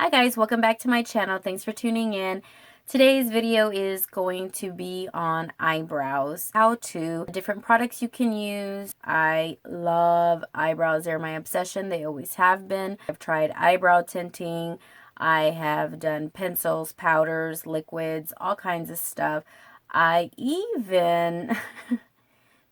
Hi guys, welcome back to my channel. Thanks for tuning in. Today's video is going to be on eyebrows. How to, different products you can use. I love eyebrows. They're my obsession. They always have been. I've tried eyebrow tinting. I have done pencils, powders, liquids, all kinds of stuff. I even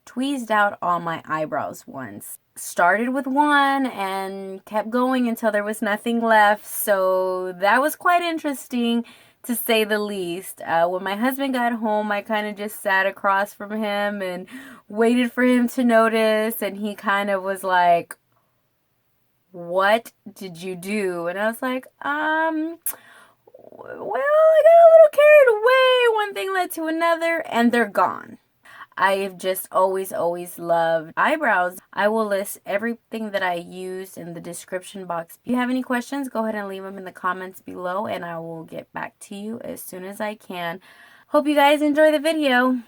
tweezed out all my eyebrows once. Started with one and kept going until there was nothing left, so that was quite interesting to say the least. When my husband got home, I kind of just sat across from him and waited for him to notice, and he kind of was like, "What did you do?" And I was like, well, I got a little carried away. One thing led to another, and they're gone. I have just always loved eyebrows. I will list everything that I used in the description box. If you have any questions, go ahead and leave them in the comments below and I will get back to you as soon as I can. Hope you guys enjoy the video.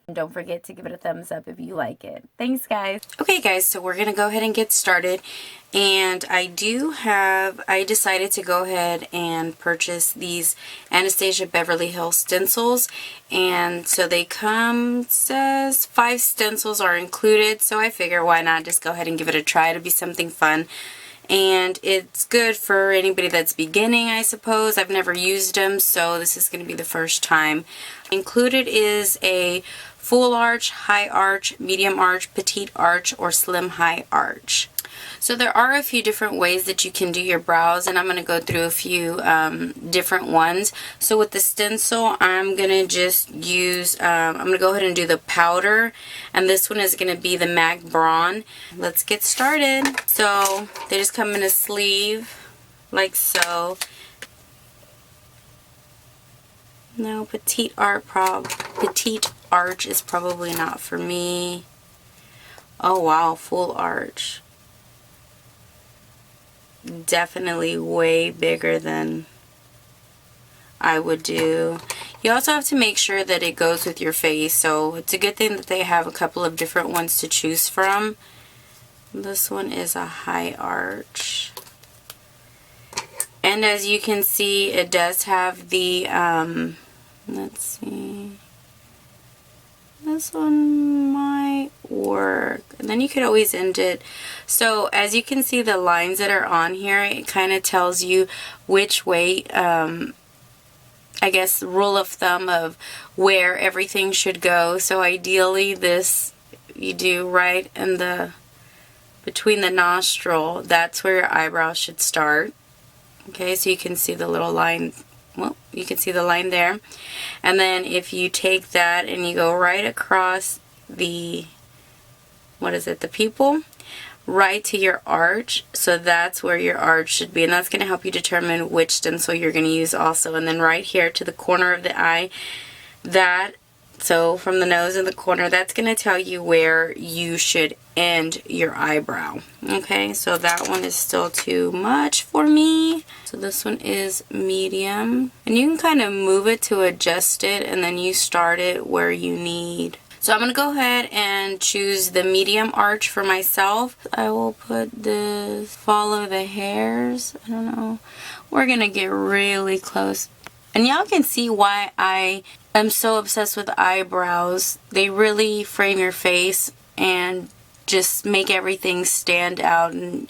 And don't forget to give it a thumbs up if you like it. Thanks, guys. Okay, guys, so we're going to go ahead and get started. And I decided to go ahead and purchase these Anastasia Beverly Hills stencils. And so they come, says 5 stencils are included. So I figure why not just go ahead and give it a try. It'll be something fun. And it's good for anybody that's beginning, I suppose. I've never used them, so this is going to be the first time. Included is a full arch, high arch, medium arch, petite arch, or slim high arch. So there are a few different ways that you can do your brows, and I'm going to go through a few different ones. So with the stencil, I'm going to just use, I'm going to go ahead and do the powder, and this one is going to be the MAC Brun. Let's get started. So they just come in a sleeve, like so. No, petite arch is probably not for me. Oh wow, full arch. Definitely way bigger than I would do. You also have to make sure that it goes with your face, so it's a good thing that they have a couple of different ones to choose from. This one is a high arch. And as you can see, it does have the, let's see, this one might work. And then you could always end it. So as you can see, the lines that are on here, it kind of tells you which way, I guess, rule of thumb of where everything should go. So ideally this you do right in the, between the nostril, that's where your eyebrow should start. Okay, so you can see the little line. Well, you can see the line there. And then if you take that and you go right across the, what is it, the pupil, right to your arch. So that's where your arch should be. And that's going to help you determine which stencil you're going to use also. And then right here to the corner of the eye, that, so from the nose and the corner, that's going to tell you where you should end your eyebrow. Okay, so that one is still too much for me. So this one is medium. And you can kind of move it to adjust it, and then you start it where you need. So I'm going to go ahead and choose the medium arch for myself. I will put this, follow the hairs. I don't know. We're going to get really close. And y'all can see why I am so obsessed with eyebrows. They really frame your face and just make everything stand out and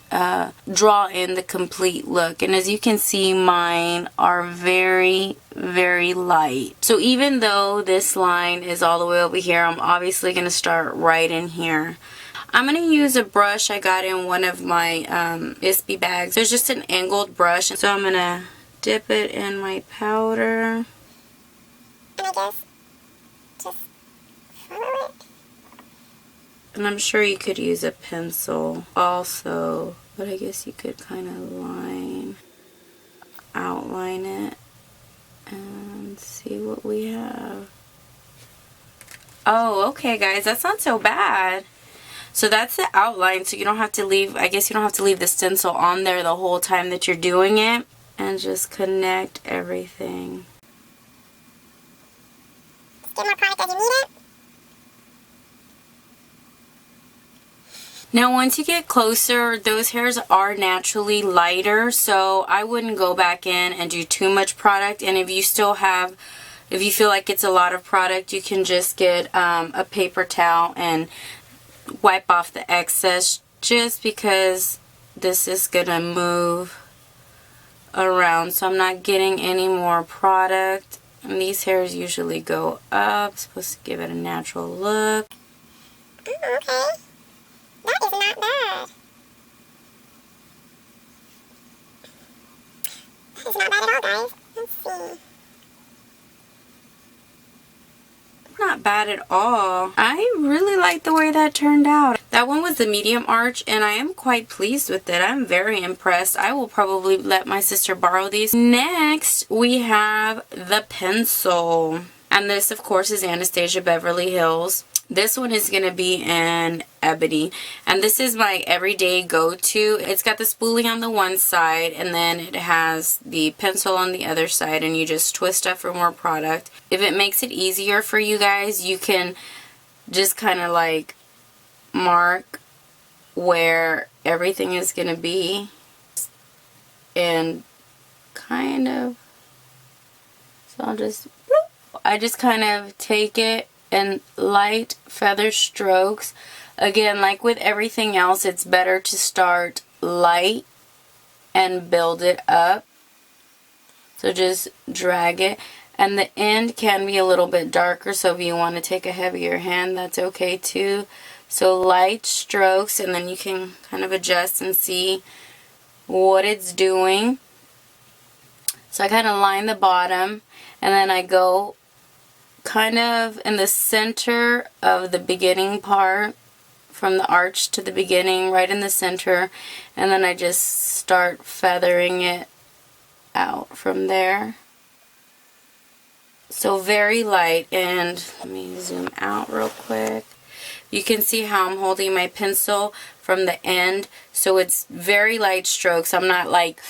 draw in the complete look. And as you can see, mine are very light. So even though this line is all the way over here, I'm obviously going to start right in here. I'm going to use a brush I got in one of my ISPI bags. There's just an angled brush. So I'm going to dip it in my powder. And I guess just follow it. And I'm sure you could use a pencil also, but I guess you could kind of outline it and see what we have. Oh, okay guys, that's not so bad. So that's the outline, so you don't have to leave, I guess you don't have to leave the stencil on there the whole time that you're doing it. And just connect everything. Get more product as you need it. Now once you get closer, those hairs are naturally lighter, so I wouldn't go back in and do too much product. And if you feel like it's a lot of product, you can just get a paper towel and wipe off the excess, just because this is gonna move around, so I'm not getting any more product. And these hairs usually go up, supposed to give it a natural look. Oh, okay. That is not bad. That is not bad at all, guys. Let's see. Not bad at all. I really like the way that turned out. That one was the medium arch, and I am quite pleased with it. I'm very impressed. I will probably let my sister borrow these. Next, we have the pencil. And this, of course, is Anastasia Beverly Hills. This one is going to be in Ebony. And this is my everyday go-to. It's got the spoolie on the one side, and then it has the pencil on the other side, and you just twist up for more product. If it makes it easier for you guys, you can just kind of like mark where everything is going to be. And kind of, so I just kind of take it in light feather strokes. Again, like with everything else, it's better to start light and build it up. So just drag it. And the end can be a little bit darker, so if you want to take a heavier hand, that's okay too. So light strokes, and then you can kind of adjust and see what it's doing. So I kind of line the bottom, and then I go kind of in the center of the beginning part, from the arch to the beginning, right in the center, and then I just start feathering it out from there. So very light, and let me zoom out real quick. You can see how I'm holding my pencil from the end, so it's very light strokes. I'm not like,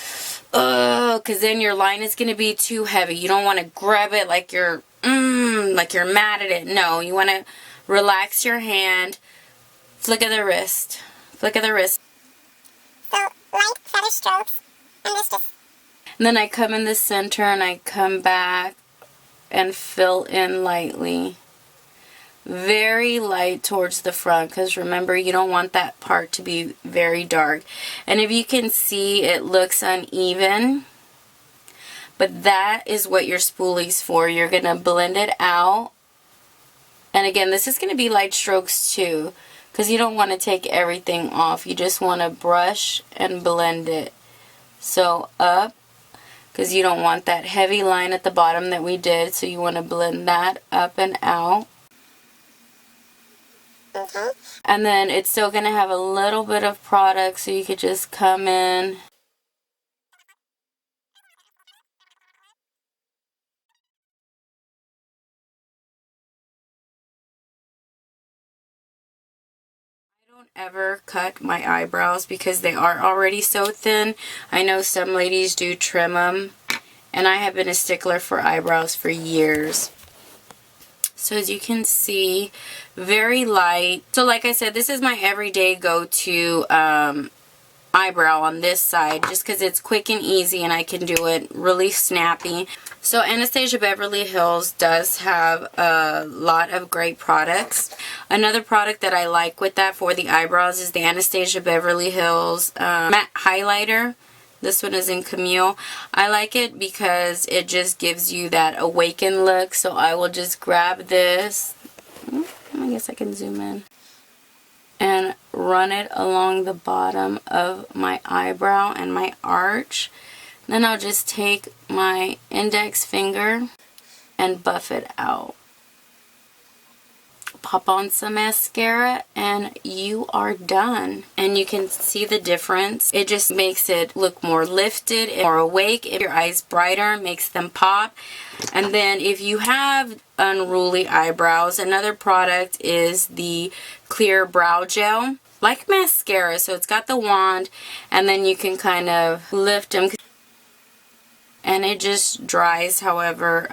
oh, because then your line is going to be too heavy. You don't want to grab it like you're mad at it. No, you want to relax your hand, flick of the wrist, flick of the wrist. So light feather strokes, and this just. And then I come in the center and I come back and fill in lightly. Very light towards the front, because remember, you don't want that part to be very dark. And if you can see, it looks uneven, but that is what your spoolie's for. You're going to blend it out. And again, this is going to be light strokes too, because you don't want to take everything off. You just want to brush and blend it. So up, because you don't want that heavy line at the bottom that we did, so you want to blend that up and out. Okay. And then it's still going to have a little bit of product, so you could just come in. I don't ever cut my eyebrows because they are already so thin. I know some ladies do trim them, and I have been a stickler for eyebrows for years. So as you can see, very light. So like I said, this is my everyday go-to eyebrow on this side, just because it's quick and easy and I can do it really snappy. So Anastasia Beverly Hills does have a lot of great products. Another product that I like with that for the eyebrows is the Anastasia Beverly Hills matte highlighter. This one is in Camille. I like it because it just gives you that awakened look. So I will just grab this. I guess I can zoom in. And run it along the bottom of my eyebrow and my arch. Then I'll just take my index finger and buff it out. Pop on some mascara and you are done. And you can see the difference. It just makes it look more lifted and more awake. If your eyes brighter, makes them pop. And then if you have unruly eyebrows, another product is the clear brow gel, like mascara. So it's got the wand, and then you can kind of lift them. and it just dries however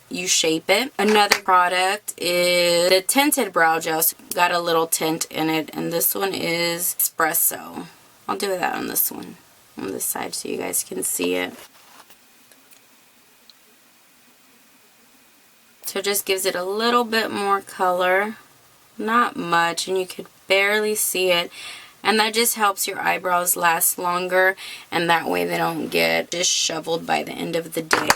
you shape it. Another product is the tinted brow gel. So got a little tint in it, and this one is espresso. I'll do that on this one, on this side, so you guys can see it. So it just gives it a little bit more color, not much, and you could barely see it. And that just helps your eyebrows last longer, and that way they don't get disheveled by the end of the day.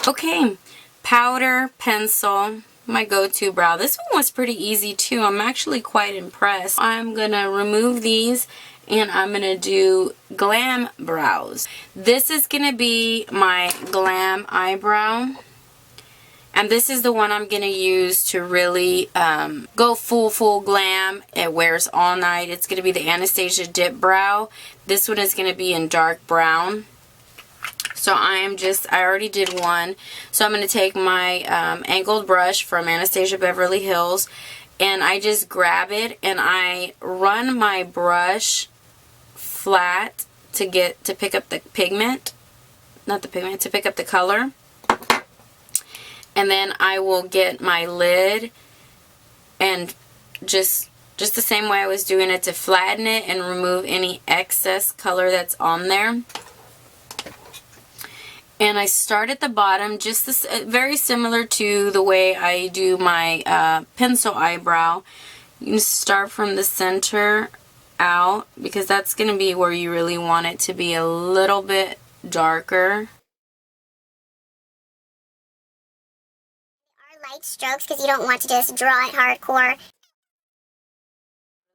Okay, powder pencil, my go-to brow. This one was pretty easy too. I'm actually quite impressed. I'm gonna remove these and I'm gonna do glam brows. This is gonna be my glam eyebrow. And this is the one I'm going to use to really go full glam. It wears all night. It's going to be the Anastasia Dipbrow. This one is going to be in dark brown. So I already did one. So I'm going to take my angled brush from Anastasia Beverly Hills. And I just grab it and I run my brush flat to pick up the pigment. Not the pigment, to pick up the color. And then I will get my lid and just the same way I was doing it, to flatten it and remove any excess color that's on there. And I start at the bottom, just this, very similar to the way I do my pencil eyebrow. You can start from the center out, because that's going to be where you really want it to be a little bit darker. Light strokes, because you don't want to just draw it hardcore.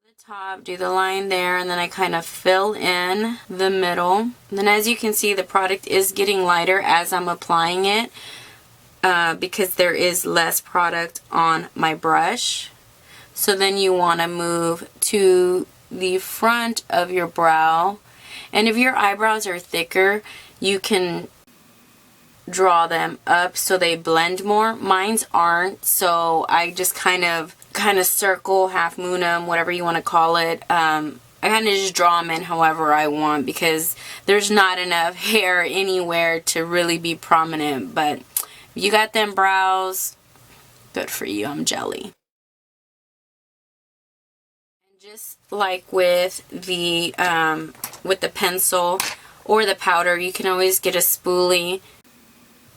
The top, do the line there, and then I kind of fill in the middle. And then as you can see, the product is getting lighter as I'm applying it, because there is less product on my brush. So then you want to move to the front of your brow, and if your eyebrows are thicker, you can draw them up so they blend more. Mine's aren't, so I just kind of circle, half moon them, whatever you want to call it. I kind of just draw them in however I want, because there's not enough hair anywhere to really be prominent. But if you got them brows, good for you. I'm jelly. And just like with the pencil or the powder, you can always get a spoolie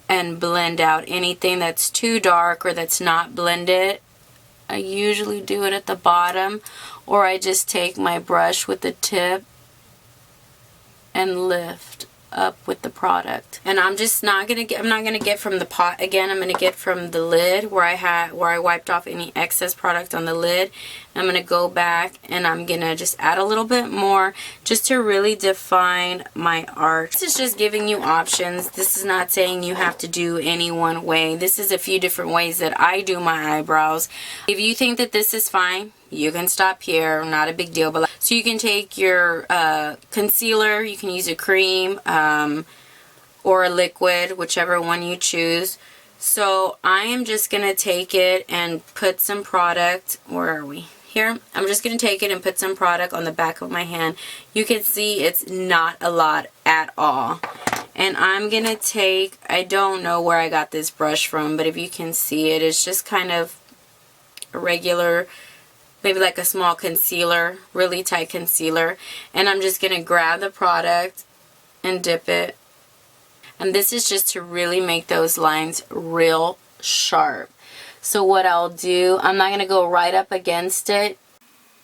and blend out anything that's too dark or that's not blended. I usually do it at the bottom, or I just take my brush with the tip and lift up with the product. And I'm not gonna get from the pot again. I'm gonna get from the lid where I wiped off any excess product on the lid. I'm gonna go back and I'm gonna just add a little bit more, just to really define my art. This is just giving you options. This is not saying you have to do any one way. This is a few different ways that I do my eyebrows. If you think that this is fine, you can stop here, not a big deal. But so you can take your concealer, you can use a cream or a liquid, whichever one you choose. So I am just going to take it and put some product, where are we? Here. I'm just going to take it and put some product on the back of my hand. You can see it's not a lot at all. And I'm going to take, I don't know where I got this brush from, but if you can see it, it's just kind of a regular, maybe like a small concealer, really tight concealer. And I'm just going to grab the product and dip it. And this is just to really make those lines real sharp. So what I'll do, I'm not going to go right up against it.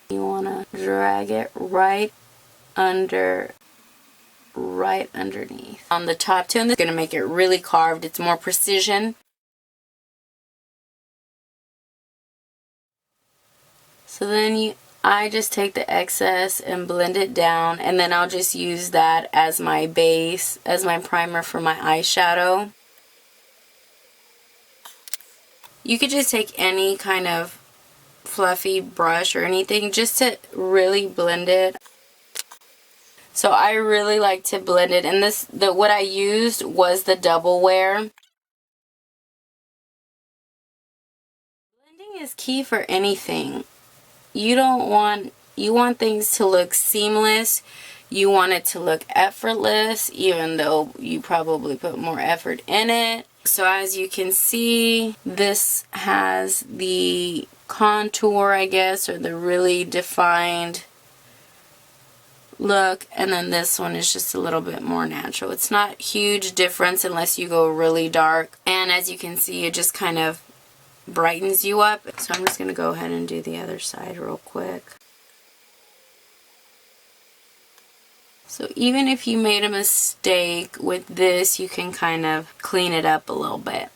You want to drag it right underneath. On the top too, and this is going to make it really carved. It's more precision. So then I just take the excess and blend it down, and then I'll just use that as my base, as my primer for my eyeshadow. You could just take any kind of fluffy brush or anything just to really blend it. So I really like to blend it, and what I used was the double wear. Blending is key for anything. You want things to look seamless. You want it to look effortless, even though you probably put more effort in it. So as you can see, this has the contour, I guess, or the really defined look, and then this one is just a little bit more natural. It's not huge difference unless you go really dark, and as you can see, it just kind of brightens you up. So I'm just going to go ahead and do the other side real quick. So even if you made a mistake with this, you can kind of clean it up a little bit.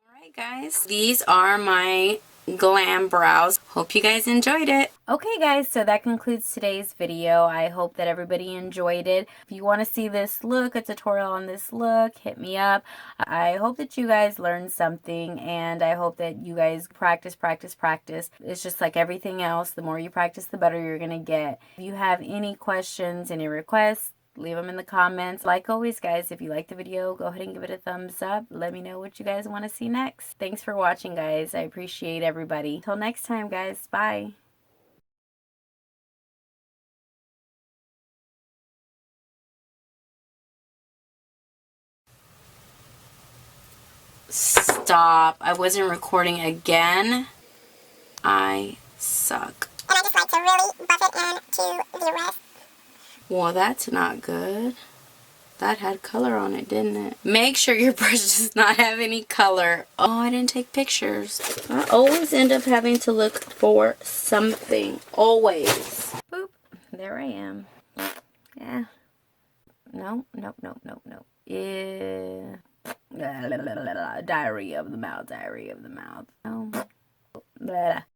Alright guys, these are my glam brows. Hope you guys enjoyed it. Okay guys, so that concludes today's video. I hope that everybody enjoyed it. If you want to see this look, a tutorial on this look, hit me up. I hope that you guys learned something, and I hope that you guys practice, practice, practice. It's just like everything else. The more you practice, the better you're going to get. If you have any questions, any requests, leave them in the comments. Like always, guys, if you like the video, go ahead and give it a thumbs up. Let me know what you guys want to see next. Thanks for watching, guys. I appreciate everybody. Till next time, guys. Bye. Stop. I wasn't recording again. I suck. And I just like to really buff it into the rest. Well, that's not good. That had color on it, didn't it? Make sure your brush does not have any color. Oh, I didn't take pictures. I always end up having to look for something. Always. Boop. There I am. Yeah. No, no, no, no, no. Yeah. Diarrhea of the mouth, diarrhea of the mouth. No. Blah.